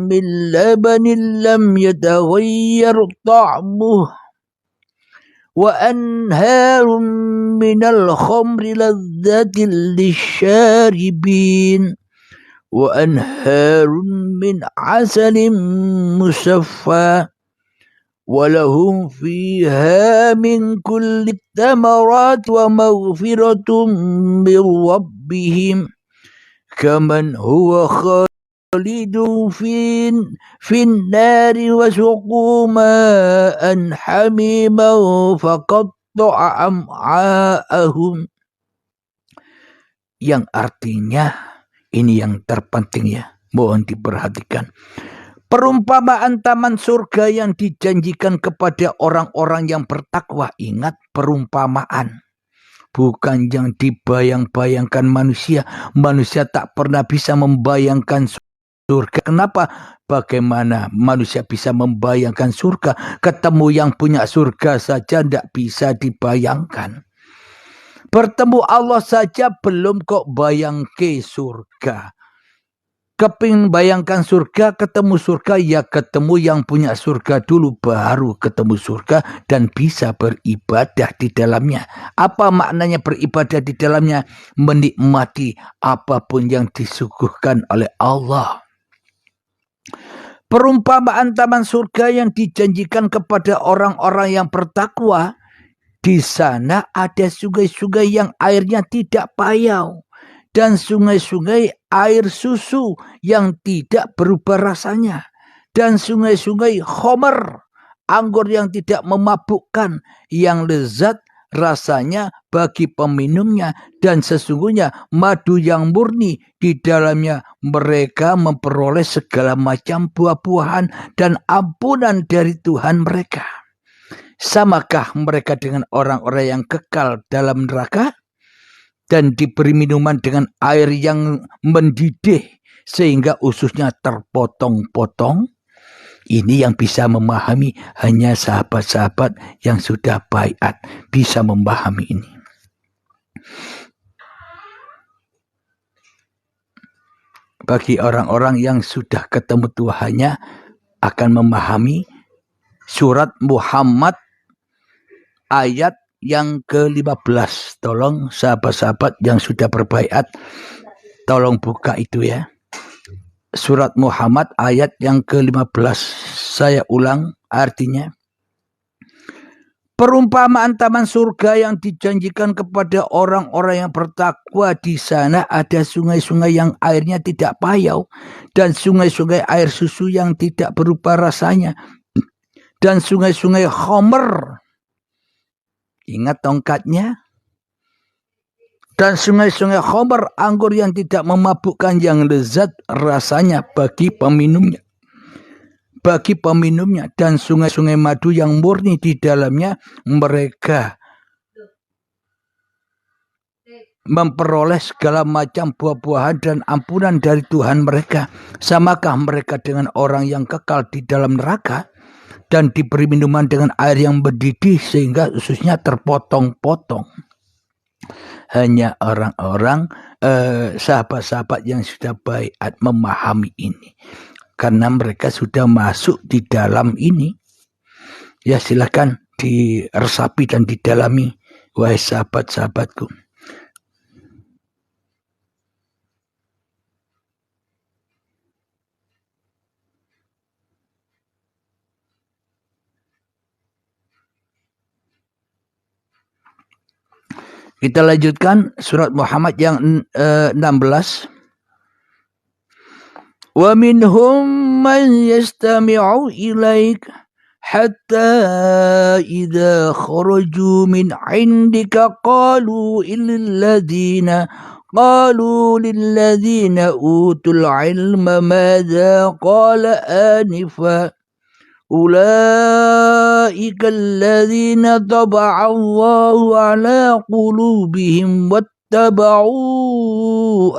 min labanin lam yataghayyar ta'muh wa anharum minal khamri ladzatin lisyaribin wa anharum min asalin musaffa walahum fiha min kulli thamarat wa maghfiratun min rabbihim kaman huwa khalidun fin nari wa suqu ma'an hamiman faqatta'a am'a'ahum. Yang artinya ini yang terpenting ya, mohon diperhatikan. Perumpamaan taman surga yang dijanjikan kepada orang-orang yang bertakwa. Ingat, perumpamaan. Bukan yang dibayang-bayangkan manusia. Manusia tak pernah bisa membayangkan surga. Kenapa? Bagaimana manusia bisa membayangkan surga? Ketemu yang punya surga saja tidak bisa dibayangkan. Bertemu Allah saja belum kok bayangke surga. Kepingin bayangkan surga, ketemu surga, ya ketemu yang punya surga dulu, baru ketemu surga dan bisa beribadah di dalamnya. Apa maknanya beribadah di dalamnya? Menikmati apapun yang disuguhkan oleh Allah. Perumpamaan taman surga yang dijanjikan kepada orang-orang yang bertakwa. Di sana ada sungai-sungai yang airnya tidak payau. Dan sungai-sungai air susu yang tidak berubah rasanya. Dan sungai-sungai khomer, anggur yang tidak memabukkan, yang lezat rasanya bagi peminumnya. Dan sesungguhnya madu yang murni, di dalamnya mereka memperoleh segala macam buah-buahan dan ampunan dari Tuhan mereka. Samakah mereka dengan orang-orang yang kekal dalam neraka dan diberi minuman dengan air yang mendidih sehingga ususnya terpotong-potong? Ini yang bisa memahami hanya sahabat-sahabat yang sudah baiat bisa memahami ini. Bagi orang-orang yang sudah ketemu Tuhannya akan memahami surat Muhammad ayat yang ke-15. Tolong sahabat-sahabat yang sudah berbaiat, tolong buka itu ya. Surat Muhammad ayat yang ke-15. Saya ulang artinya. Perumpamaan taman surga yang dijanjikan kepada orang-orang yang bertakwa. Di sana ada sungai-sungai yang airnya tidak payau. Dan sungai-sungai air susu yang tidak berubah rasanya. Dan sungai-sungai khomer. Ingat tongkatnya. Dan sungai-sungai khomer, anggur yang tidak memabukkan, yang lezat rasanya bagi peminumnya. Bagi peminumnya. Dan sungai-sungai madu yang murni, di dalamnya mereka memperoleh segala macam buah-buahan dan ampunan dari Tuhan mereka. Samakah mereka dengan orang yang kekal di dalam neraka dan diberi minuman dengan air yang mendidih sehingga ususnya terpotong-potong? Hanya orang-orang sahabat-sahabat yang sudah baiat memahami ini, karena mereka sudah masuk di dalam ini. Ya, silakan diresapi dan didalami, wahai sahabat-sahabatku. Kita lanjutkan surat Muhammad yang 16. Wa minhum man yastami'u ilaik hatta idza kharaju min 'indika qalu lilladzina utul ilma madza qala anifa Ulaika alladzina taba'a Allahu ala qulubihim wattaba'u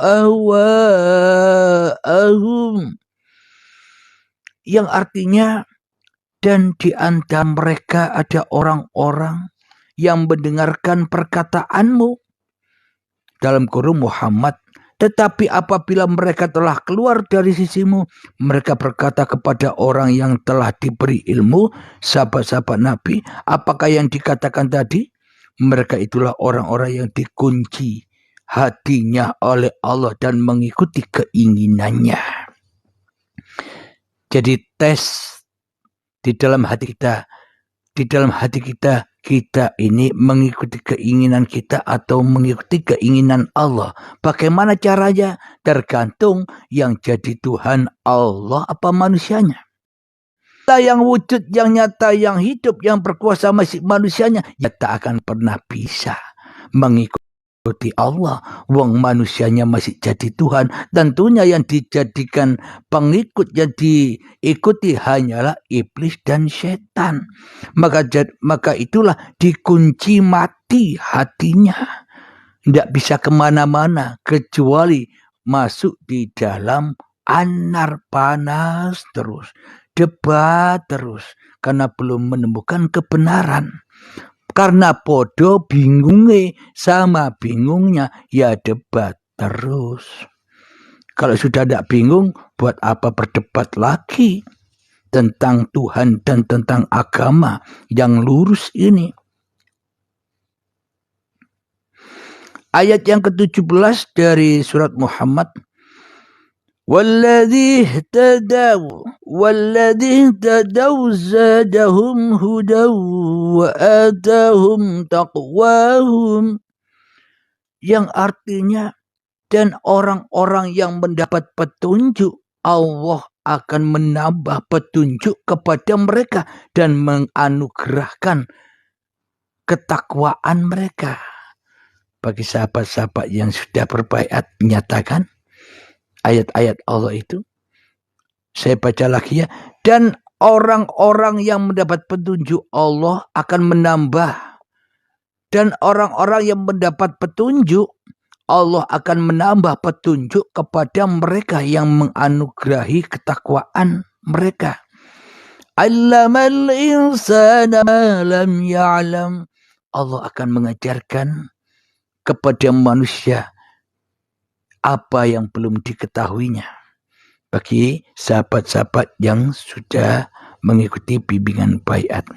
ahwa'ahum. Yang artinya, dan di antara mereka ada orang-orang yang mendengarkan perkataanmu dalam kurung Muhammad, tetapi apabila mereka telah keluar dari sisimu, mereka berkata kepada orang yang telah diberi ilmu, sahabat-sahabat Nabi, apakah yang dikatakan tadi? Mereka itulah orang-orang yang dikunci hatinya oleh Allah dan mengikuti keinginannya. Jadi tes di dalam hati kita, kita ini mengikuti keinginan kita atau mengikuti keinginan Allah. Bagaimana caranya? Tergantung yang jadi Tuhan Allah apa manusianya. Yang wujud, yang nyata, yang hidup, yang berkuasa masih manusianya, ya tak akan pernah bisa mengikuti Allah. Wong manusianya masih jadi Tuhan. Tentunya yang dijadikan pengikut, yang diikuti hanyalah iblis dan setan. Maka itulah dikunci mati hatinya. Tidak bisa kemana-mana kecuali masuk di dalam anar panas terus. Debat terus. Karena belum menemukan kebenaran. Karena podo bingungnya sama bingungnya, ya debat terus. Kalau sudah tidak bingung, buat apa berdebat lagi tentang Tuhan dan tentang agama yang lurus ini. Ayat yang ke-17 dari surat Muhammad. والذي اهتدوا زادهم هدى وآتاهم تقواهم, yang artinya, dan orang-orang yang mendapat petunjuk, Allah akan menambah petunjuk kepada mereka dan menganugerahkan ketakwaan mereka. Bagi sahabat-sahabat yang sudah berbaiat, nyatakan ayat-ayat Allah itu. Saya baca lagi ya. Dan orang-orang yang mendapat petunjuk, Allah akan menambah. Dan orang-orang yang mendapat petunjuk, Allah akan menambah petunjuk kepada mereka yang menganugerahi ketakwaan mereka. Allamal insana ma lam ya'lam. Allah akan mengajarkan kepada manusia apa yang belum diketahuinya. Bagi sahabat-sahabat yang sudah mengikuti bimbingan baiat.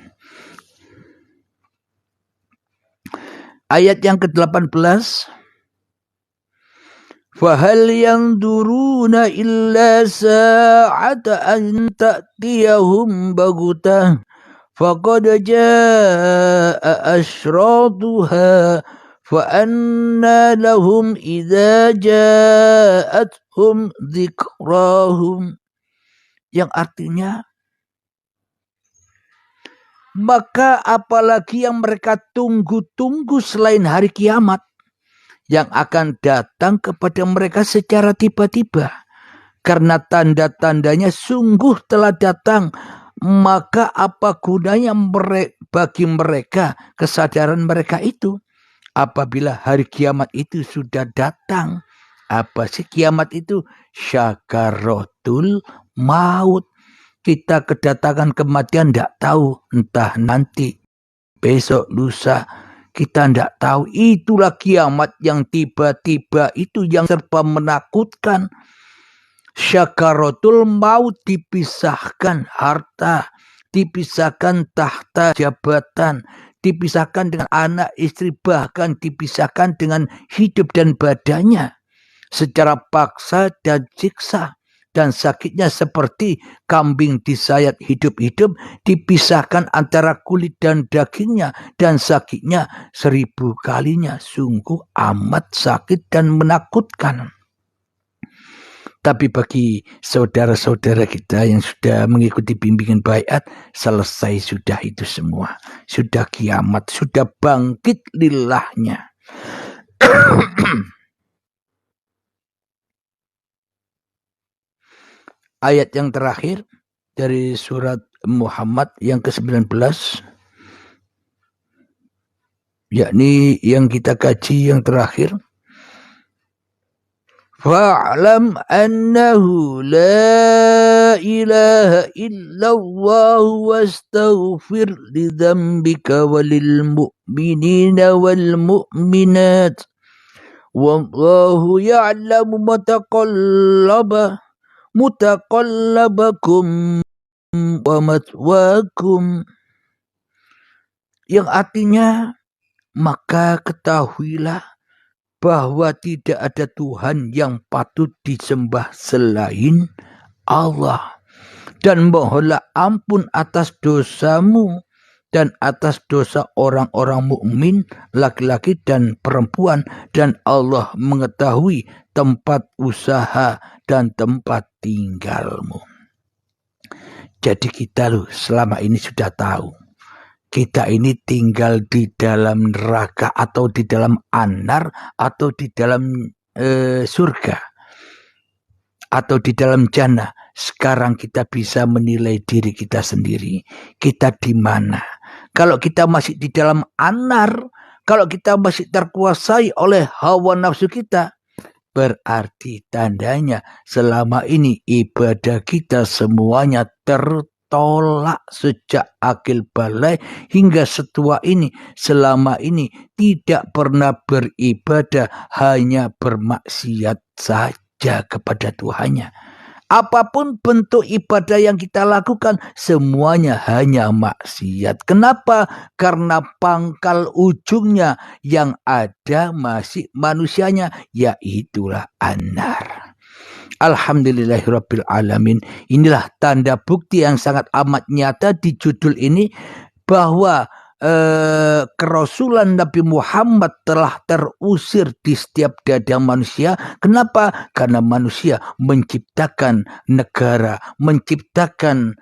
Ayat yang ke-18. Fahal yanzuruna illa sa'ata an ta'tiyahum bagutah faqad jaa'a asyratuha فَأَنَّى لَهُمْ إِذَا جَاءَتْهُمْ ذِكْرَاهُمْ, yang artinya, maka apalagi yang mereka tunggu-tunggu selain hari kiamat yang akan datang kepada mereka secara tiba-tiba, karena tanda-tandanya sungguh telah datang. Maka apa gunanya bagi mereka kesadaran mereka itu apabila hari kiamat itu sudah datang? Apa sih kiamat itu? Syakaratul maut. Kita kedatangan kematian tidak tahu. Entah nanti, besok, lusa. Kita tidak tahu. Itulah kiamat yang tiba-tiba itu, yang serba menakutkan. Syakaratul maut, dipisahkan harta, dipisahkan tahta jabatan, dipisahkan dengan anak istri, bahkan dipisahkan dengan hidup dan badannya secara paksa dan siksa. Dan sakitnya seperti kambing disayat hidup-hidup, dipisahkan antara kulit dan dagingnya, dan sakitnya 1000 kalinya. Sungguh amat sakit dan menakutkan. Tapi bagi saudara-saudara kita yang sudah mengikuti bimbingan baiat, selesai sudah itu semua. Sudah kiamat, sudah bangkit lillahnya. Ayat yang terakhir dari surat Muhammad yang ke-19, yakni yang kita kaji yang terakhir. Fa'lam annahu la ilaha illallah wastaghfir li dzambika walil mu'minina wal mu'minat wallahu ya'lamu mutaqallabakum wa matwaakum, yang artinya maka ketahuilah bahwa tidak ada Tuhan yang patut disembah selain Allah, dan mohonlah ampun atas dosamu dan atas dosa orang-orang mukmin laki-laki dan perempuan, dan Allah mengetahui tempat usaha dan tempat tinggalmu. Jadi kita selama ini sudah tahu kita ini tinggal di dalam neraka atau di dalam anar atau di dalam surga atau di dalam jannah. Sekarang kita bisa menilai diri kita sendiri. Kita di mana? Kalau kita masih di dalam anar, kalau kita masih terkuasai oleh hawa nafsu kita, berarti tandanya selama ini ibadah kita semuanya tertolak sejak akil balai hingga setua ini. Selama ini tidak pernah beribadah, hanya bermaksiat saja kepada Tuhannya. Apapun bentuk ibadah yang kita lakukan, semuanya hanya maksiat. Kenapa? Karena pangkal ujungnya yang ada masih manusianya, yaitulah anar. Alhamdulillahirabbil alamin. Inilah tanda bukti yang sangat amat nyata di judul ini bahwa kerasulan Nabi Muhammad telah terusir di setiap dada manusia. Kenapa? Karena manusia menciptakan negara, menciptakan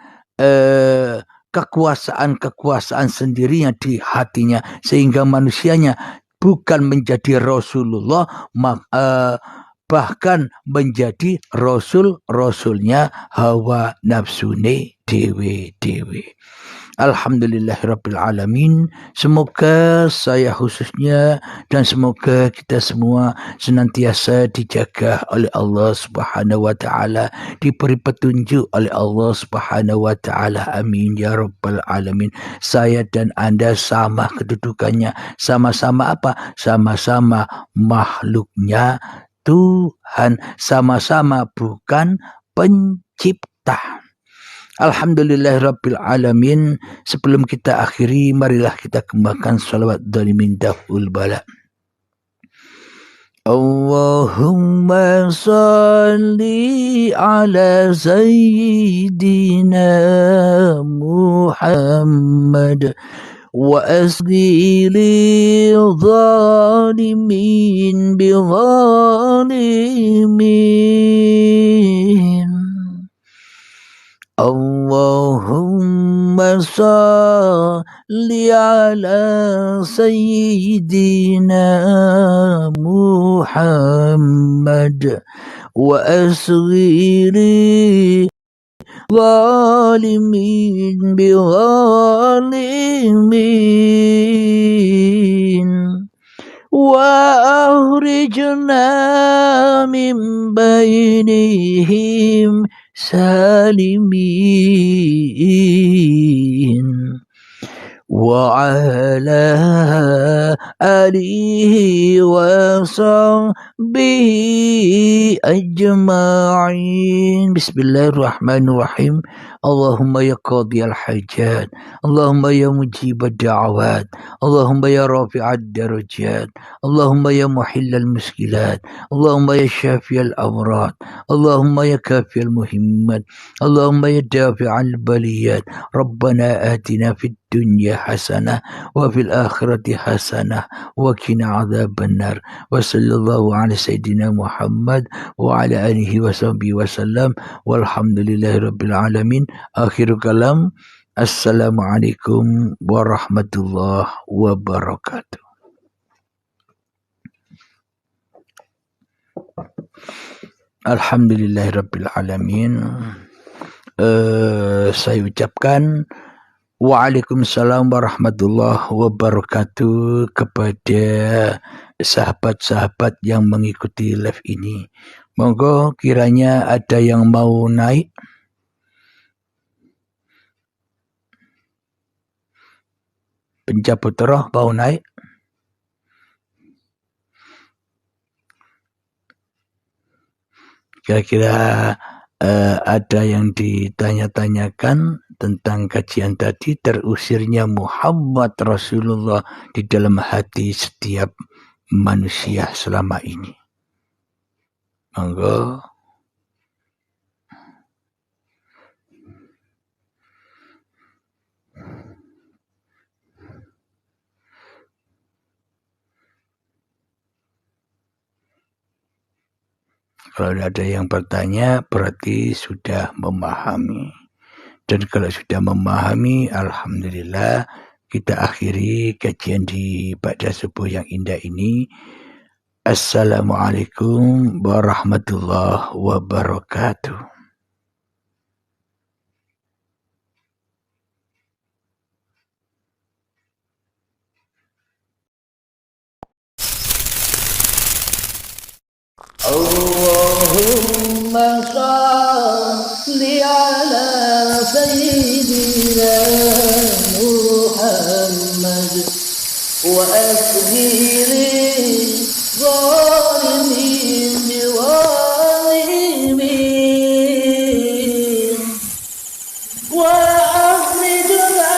kekuasaan sendirinya di hatinya, sehingga manusianya bukan menjadi Rasulullah, bahkan menjadi rasulnya hawa nafsune dewe-dewe. Alhamdulillahirabbil alamin. Semoga saya khususnya dan semoga kita semua senantiasa dijaga oleh Allah Subhanahu wa taala, diberi petunjuk oleh Allah Subhanahu wa taala. Amin ya rabbal alamin. Saya dan Anda sama kedudukannya, sama-sama apa? Sama-sama makhluknya Tuhan, sama-sama bukan pencipta. Alhamdulillahirabbil alamin. Sebelum kita akhiri, marilah kita kembangkan salawat dari mindahul bala. Allahumma salli ala sayyidina Muhammad wa asli lil zalimin bi zalimin. Allahumma salli ala sayyidina Muhammad wa asghiri zalimin bi zalimin wa akhrijna min bainihim salimin wa ala alihi wa sahbihi ajma'in. Bismillahirrahmanirrahim. Allahumma ya qadiyal hajat, Allahumma ya mujibad da'awat, Allahumma ya rafi'ad darajat, Allahumma ya muhillal muskilat, Allahumma ya syafiyal amrad, Allahumma ya kafiyal muhimmat, Allahumma ya dafi'al baliyat. Rabbana atina fid dunya hasanah wa fil akhirati hasanah wa qina adzabannar. Wa sallallahu ala sayyidina Muhammad wa ala alihi wa sahbihi wa sallam. Walhamdulillahirabbil alamin. Akhirul kalam. Assalamualaikum warahmatullahi wabarakatuh. Alhamdulillahirabbil alamin. saya ucapkan Waalaikumsalam warahmatullahi wabarakatuh kepada sahabat-sahabat yang mengikuti live ini. Monggo kiranya ada yang mau naik. Pencabut roh mau naik. Kira-kira ada yang ditanya-tanyakan tentang kajian tadi, terusirnya Muhammad Rasulullah di dalam hati setiap manusia selama ini. Monggo. Kalau ada yang bertanya berarti sudah memahami. Dan kalau sudah memahami, alhamdulillah, kita akhiri kajian di pada subuh yang indah ini. Assalamualaikum warahmatullahi wabarakatuh. Allahumma salli ala sayyidina Muhammad wa asghiri zalimin biwalimin wa akhrijna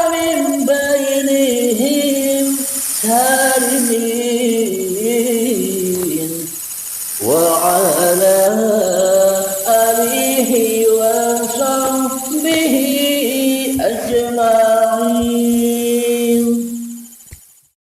min bainihim salimin wa